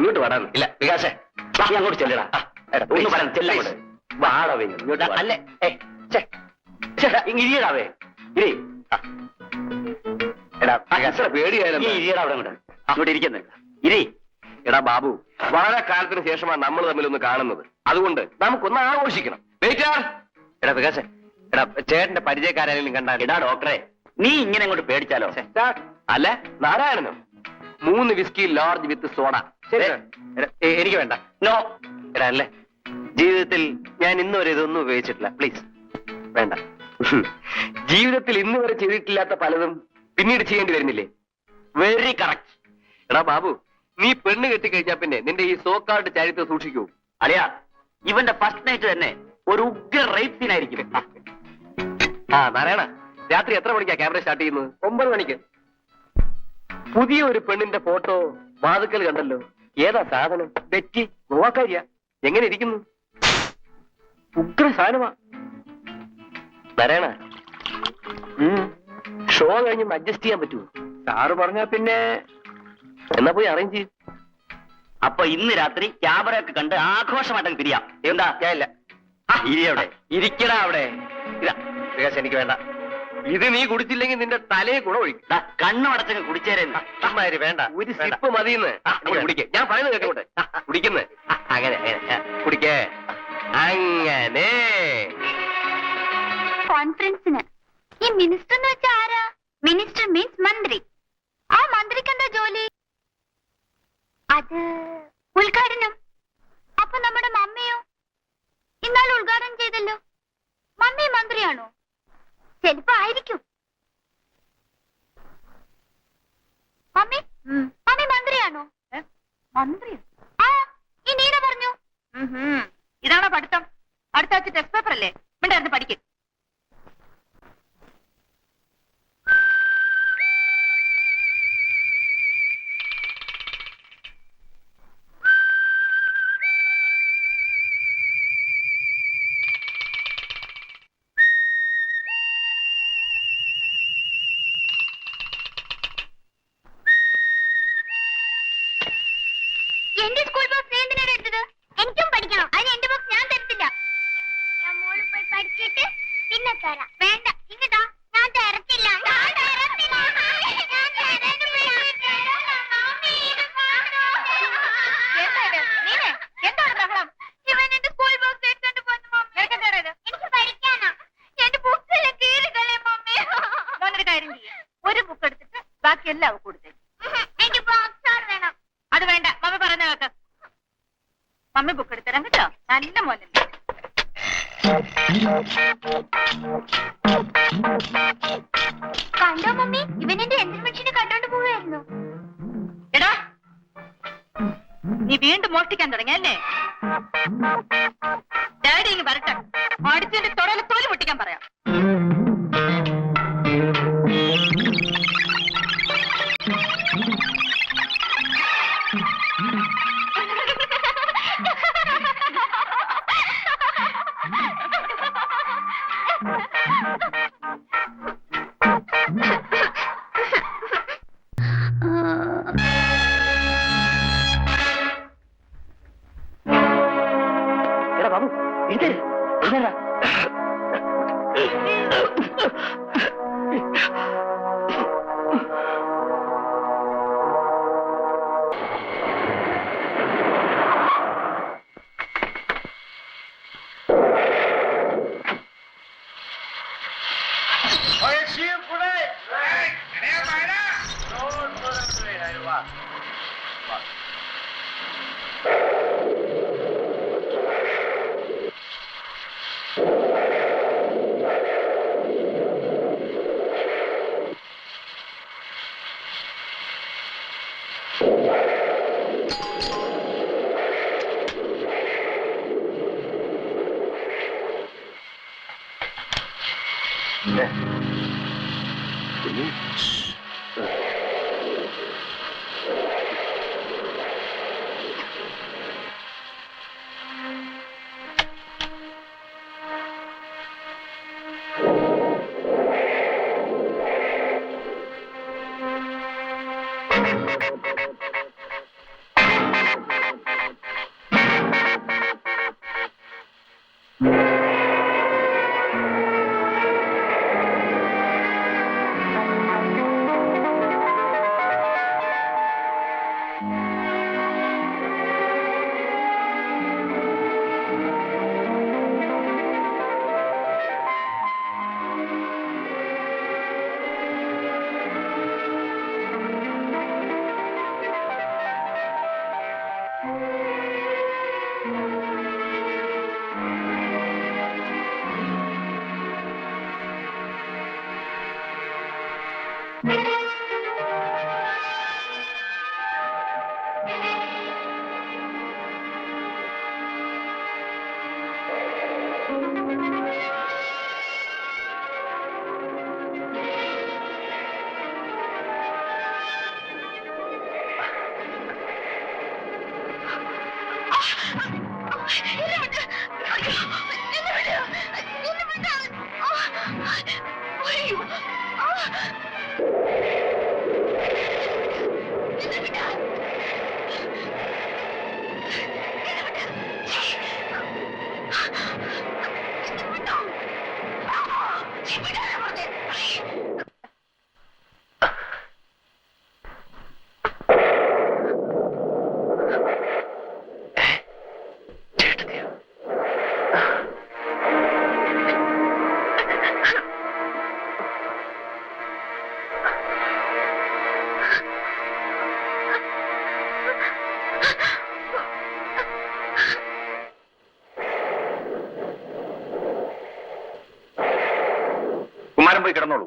ഇങ്ങോട്ട് വരാൻ ഇല്ല വികാസേ നീ അങ്ങോട്ട് ചെല്ലടാ ഒന്ന് പറയാം ചെല്ലങ്ങോട്ട് വാടവേ ഇങ്ങോട്ട് അല്ലേ ഇരിയടാവേ ഇരി എടാ പേടിയായാലും ഇരിയടാ അവിടെ അങ്ങോട്ട് ഇരിക്കുന്നത് ഇരി. എടാ ബാബു, വളരെ കാലത്തിന് ശേഷമാണ് നമ്മൾ തമ്മിലൊന്ന് കാണുന്നത്. അതുകൊണ്ട് നമുക്കൊന്ന് ആഘോഷിക്കണം. എടാ വികാസേ, എടാ ചേട്ടന്റെ പരിചയക്കാരെങ്കിലും കണ്ടാ എടാ ഡോക്ടറെ നീ ഇങ്ങനെ അങ്ങോട്ട് പേടിച്ചാലോ? അല്ല നാരായണനോ 3 വിസ്കി ലാർജ് വിത്ത് സോഡ. എനിക്ക് വേണ്ട. നോ എടാ അല്ലേ, ജീവിതത്തിൽ ഞാൻ ഇന്നുവരെ ഇതൊന്നും ഉപയോഗിച്ചിട്ടില്ല. പ്ലീസ് വേണ്ട. ജീവിതത്തിൽ ഇന്ന് വരെ ചെയ്തിട്ടില്ലാത്ത പലതും പിന്നീട് ചെയ്യേണ്ടി വരുന്നില്ലേ? Very correct. എടാ ബാബു, നീ പെണ്ണ് കെട്ടിക്കഴിഞ്ഞാ പിന്നെ നിന്റെ ഈ സോക്കാർഡ് ചരിത്രം സൂക്ഷിക്കൂ. അളിയാ, ഇവന്റെ ഫസ്റ്റ് നൈറ്റ് തന്നെ ഒരു ഉഗ്ര റേപ്പ് സീൻ ആയിരിക്കും. നാരായണ, രാത്രി എത്ര മണിക്കാ ക്യാമറ സ്റ്റാർട്ട് ചെയ്യുന്നത്? 9 മണിക്ക്. പുതിയ ഒരു പെണ്ണിന്റെ ഫോട്ടോ വാതുക്കൽ കണ്ടല്ലോ. ഏതാ സാധനം? ബെറ്റി, ഗോവാക്കാരിയ. എങ്ങനെ ഇരിക്കുന്നു? ഉഗ്ര സാധനമാ. നാരായണ, ഷോ കഴിഞ്ഞ് അഡ്ജസ്റ്റ് ചെയ്യാൻ പറ്റുമോ? സാറ് പറഞ്ഞാ പിന്നെ എന്നാ പോയി അറേഞ്ച് ചെയ്യും. അപ്പൊ ഇന്ന് രാത്രി ക്യാമറയൊക്കെ കണ്ട് ആഘോഷമായിട്ടങ്ങ് പിരിയാം. എന്താ? ഞാനില്ല. ഇരിയവിടെ ഇരിക്കടാ അവിടെ. ഇതാ വികാസ്, എനിക്ക് വേണ്ട. ഇത് നീ കുടിച്ചില്ലെങ്കിൽ നിന്റെ തലയെ കൂടെ ഒഴിക്കും. കണ്ണു അടച്ചങ്ങ് കുടിച്ചേരുന്നു. വേണ്ട, ഒരു സിപ്പ് മതിയെന്ന്. കുടിക്കേ, ഞാൻ പറയുന്നത് കേട്ടോട്ടെ. കുടിക്കുന്നത് അങ്ങനെ കുടിക്കേ. അങ്ങനെ കോൺഫറൻസിന് ഈ മിനിസ്റ്റർ എന്ന് വെച്ചാൽ ആരാ? മിനിസ്റ്റർ മീൻസ് മന്ത്രി. ആ മന്ത്രിക്ക് എന്താ ജോലി? അത് ഉദ്ഘാടനം. അപ്പൊ നമ്മുടെ മമ്മിയോ? ഇന്നാൾ ഉദ്ഘാടനം ചെയ്തല്ലോ. മമ്മി മന്ത്രിയാണോ? ചിലപ്പോ ആയിരിക്കും. മമ്മി മമ്മി മന്ത്രിയാണോ? മന്ത്രി? ആ, ഈ നീന പറഞ്ഞു. ഇതാണോ പഠിത്തം? അടുത്ത ആഴ്ച ടെസ്റ്റ് പേപ്പർ അല്ലേ? മിണ്ടായിരുന്നു പഠിക്കും. എന്റെ സ്കൂൾ ബോക്സ് നീ എന്തിനാണ് എടുത്തത്? എനിക്കും പഠിക്കണം. അതിന് എന്റെ ബോക്സ് ഞാൻ തരത്തില്ല. ഞാൻ മോള് പോയി പഠിച്ചിട്ട് പിന്നെ തരാം. വേണ്ട, ഇങ്ങട്ടാ. ഞാൻ തരത്തില്ല. എന്താണ് ബഹളം? ഇവൻ എന്റെ സ്കൂൾ ബോക്സ് എടുത്തോണ്ട് പോന്നു. എനിക്ക് പഠിക്കാനാ. എന്റെ ബുക്കെല്ലാം കീറിക്കളെ മമ്മി. മോനൊരു കാര്യം ചെയ്യും, ഒരു ബുക്ക് എടുത്തിട്ട് ബാക്കി എല്ലാം കൊടുത്തേ. എനിക്ക് ബോക്സ് വേണം. അത് വേണ്ട, മമ്മി പറഞ്ഞ കേക്ക്. മമ്മി ബുക്ക് എടുത്തരാം കേട്ടോ. നല്ല മോനല്ലേ. കണ്ടോ മമ്മി, ഇവൻ എന്റെ യന്ത്രം മെഷീന് കണ്ടോണ്ട് പോവുകയായിരുന്നു. എടാ, നീ വീണ്ടും മോഷ്ടിക്കാൻ തുടങ്ങിയല്ലേ? ഡാഡി ഇങ്ങ് വരട്ടെ. അടിച്ചെന്റെ തൊടയില് തോല് പൊട്ടിക്കാൻ പറയാം. എടാ ബാബു, എഴുതേ എഴുതേടാ. കുമാരൻ പോയി കിടന്നോളൂ.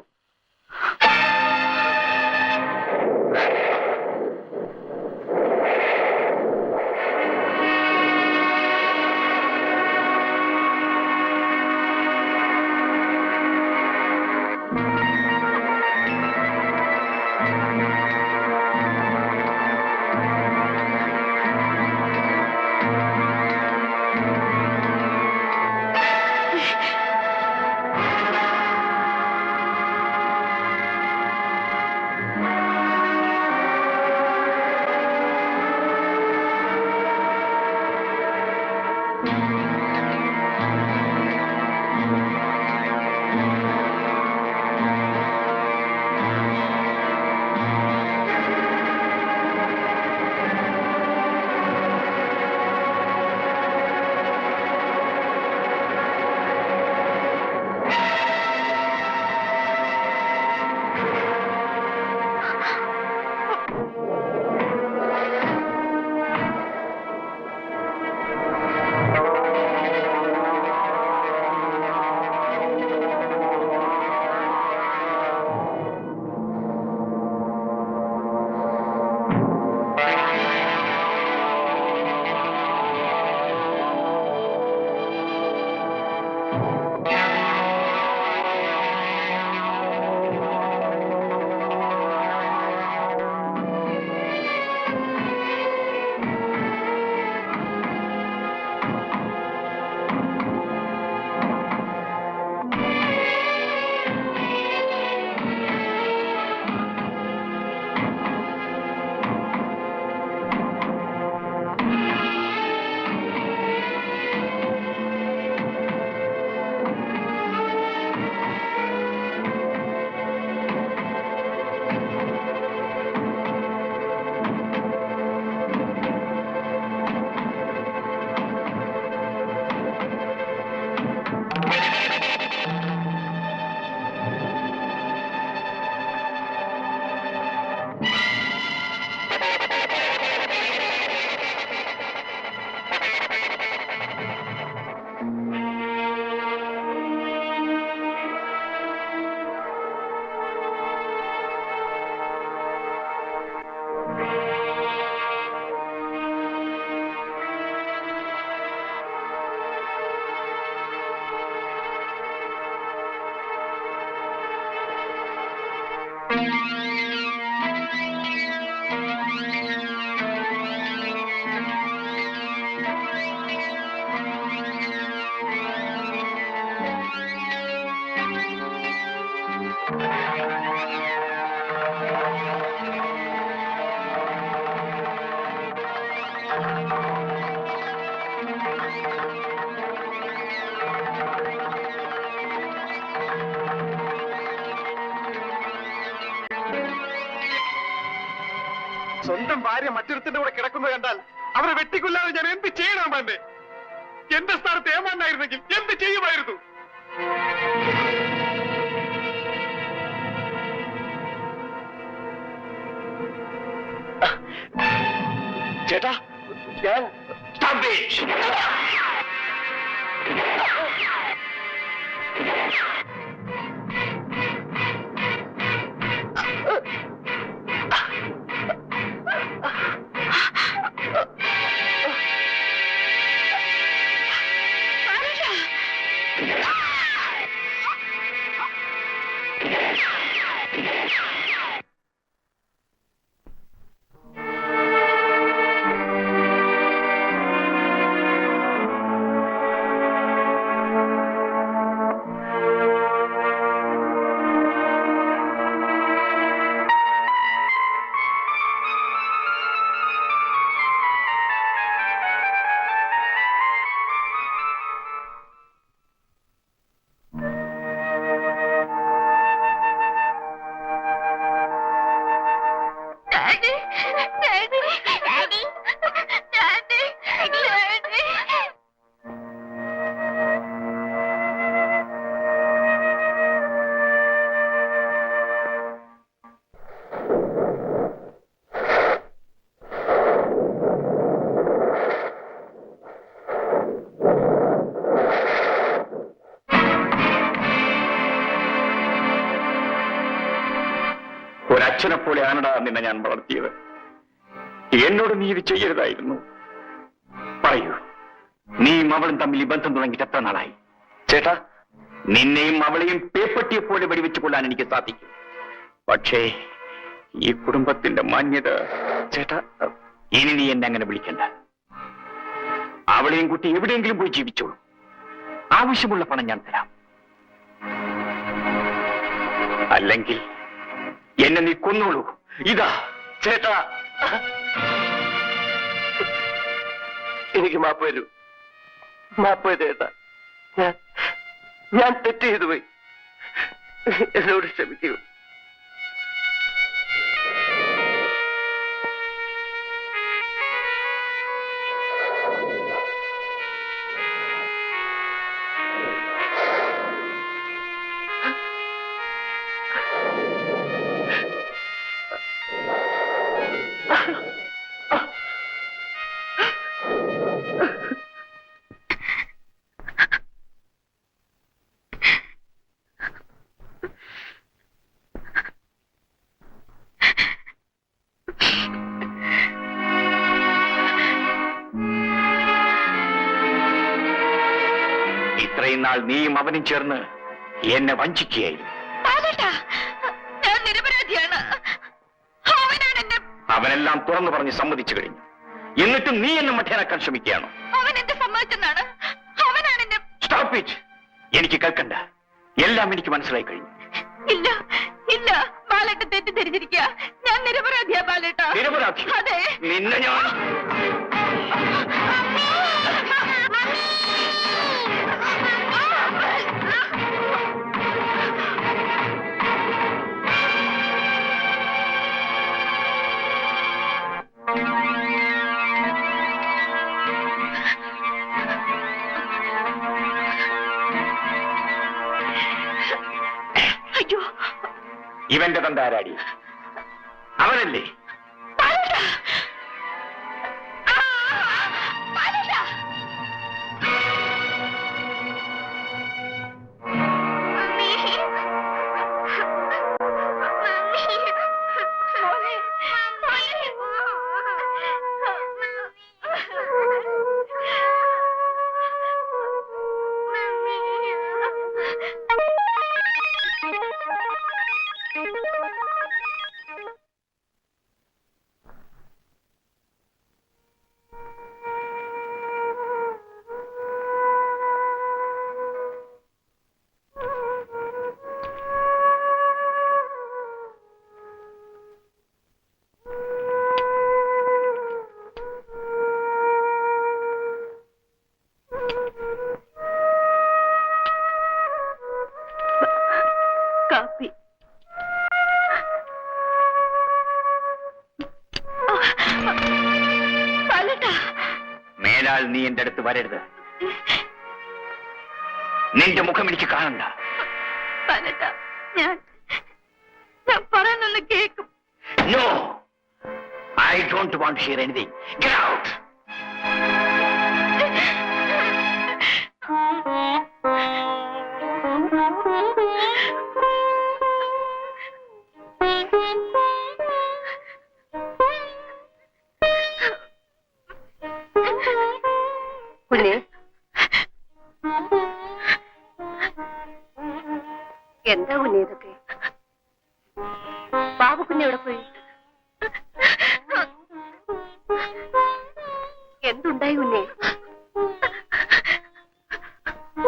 സ്വന്തം ഭാര്യ മറ്റൊരുത്തിന്റെ കൂടെ കിടക്കുന്നത് കണ്ടാൽ അവരെ വെട്ടിക്കൊല്ലാതെ ഞാൻ എന്ത് ചെയ്യണം വേണ്ടേ? എന്റെ സ്ഥാനത്ത് ഏമാനായിരുന്നെങ്കിൽ എന്ത് ചെയ്യുമായിരുന്നു? ചേട്ടാ, ഞാൻ daddy daddy daddy daddy daddy. ഒരച്ഛനെ പോലെയാണടാ നിന്നെ ഞാൻ വളർത്തിയത്. എന്നോട് നീ ഇത് ചെയ്യരുതായിരുന്നു. പറയൂ, നീയും അവളും തമ്മിൽ ഈ ബന്ധം തുടങ്ങിയിട്ട് എത്ര നാളായി? ചേട്ടാ, നിന്നെയും അവളെയും പേപ്പട്ടിയെ പോലെ വെടിവെച്ചു കൊള്ളാൻ എനിക്ക് സാധിക്കും. പക്ഷേ ഈ കുടുംബത്തിന്റെ മാന്യത... ചേട്ടാ, ഇനി നീ എന്നെ അങ്ങനെ വിളിക്കണ്ട. അവളെയും കുട്ടി എവിടെയെങ്കിലും പോയി ജീവിച്ചോളൂ. ആവശ്യമുള്ള പണം ഞാൻ തരാം. അല്ലെങ്കിൽ എന്നെ നീ കൊന്നോളൂ. ഇതാ. ചേട്ടാ, എനിക്ക് മാപ്പ് തരൂ. മാപ്പ് ചേട്ടാ. ഞാൻ തെറ്റ് ചെയ്തു പോയി. എന്നോട് ക്ഷമിക്കൂ. ഇത്രയും നാൾ നീയും അവനും ചേർന്ന് എന്നെ വഞ്ചിക്കുകയായിരുന്നു. ഞാൻ നിരപരാധിയാണ്. അവനാണ് എന്നെ... അവനെല്ലാം തുറന്നു പറഞ്ഞ് സമ്മതിച്ചു കഴിഞ്ഞു. എന്നിട്ടും നീ എന്നെ മഠേനാക്കാൻ ശ്രമിക്കുകയാണോ? അവൻ എന്നെ സമ്മതിച്ചെന്നാണ്. അവനാണ് എന്നെ... സ്റ്റോപ്പ് ഇറ്റ്. എനിക്ക് കേൾക്കണ്ട. എല്ലാം എനിക്ക് മനസ്സിലായി കഴിഞ്ഞു. ഇല്ല ഇല്ല, ബാലേട്ട തെറ്റിദ്ധരിച്ചിരിക്കുക. ഞാൻ നിരപരാധിയാ ബാലേട്ട. നിരപരാധി? അതെ. നിന്നെ ഞാൻ... അയ്യോ, ഇവന്റെ തന്ത ആരാടി? അവനല്ലേ? കാപ്പി. മേലാൽ നീ എന്റെ അടുത്ത് വരരുത്. നിന്റെ മുഖം എനിക്ക് കാണണ്ട. ഞാൻ പറയുന്നൊന്ന് കേൾക്കും. No, I don't want hear anything. Get out. കുഞ്ഞ്, എന്താ കുഞ്ഞ് ഇതൊക്കെ? ബാബു കുഞ്ഞ് എവിടെ പോയി? എന്തുണ്ടായി കുഞ്ഞെ?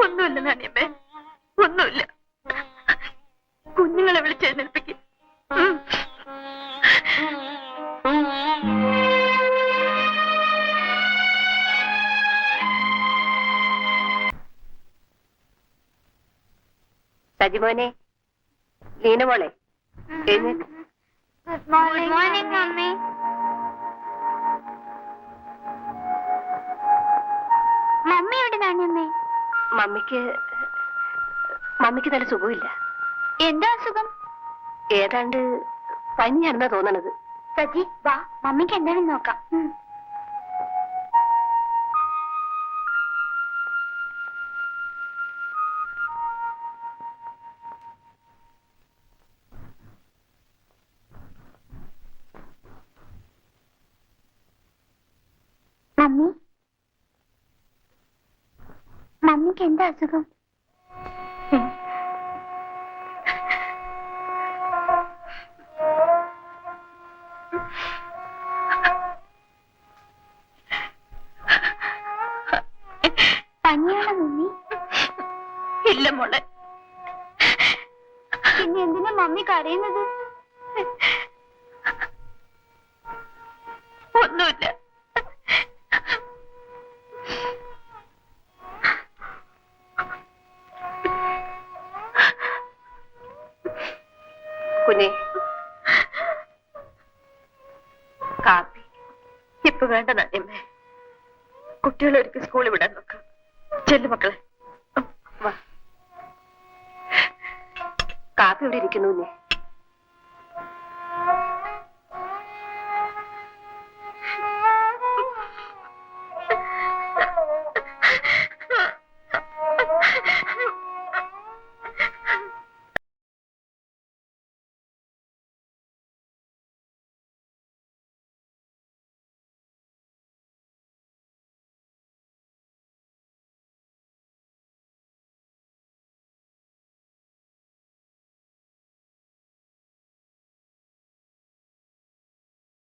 ഒന്നുമില്ല നാണിയമ്മേ, ഒന്നുമില്ല. കുഞ്ഞുങ്ങളെ വിളിച്ചെഴുന്നേൽപ്പിക്കും. സജിമോനെ, ലീന മോളെ, എഴുന്നേറ്റ്. Good morning mummy. മമ്മി എവിടെ നാണിയമ്മേ? മമ്മിക്ക് നല്ല സുഖമില്ല. എന്താ അസുഖം? ഏതാണ്ട് പനിയാണെന്നാ തോന്നണത്. സജി വാ, മമ്മിക്ക് എന്താണെന്ന് നോക്കാം. മമ്മിക്ക് എന്താ അസുഖം? പനിയാണോ മമ്മി? ഇല്ല മോളെ. പിന്നെ എന്തിനാ മമ്മി കരയുന്നത്? ഒന്നുമില്ല. കുഞ്ഞെ, കാപ്പി ഇപ്പൊ വേണ്ട നാണിയമ്മേ. കുട്ടികളെ ഒരിക്കൽ സ്കൂളിൽ വിടാൻ നോക്കാം. ചെല്ലു മക്കളെ. കാപ്പി ഇവിടെ ഇരിക്കുന്നു കുഞ്ഞെ.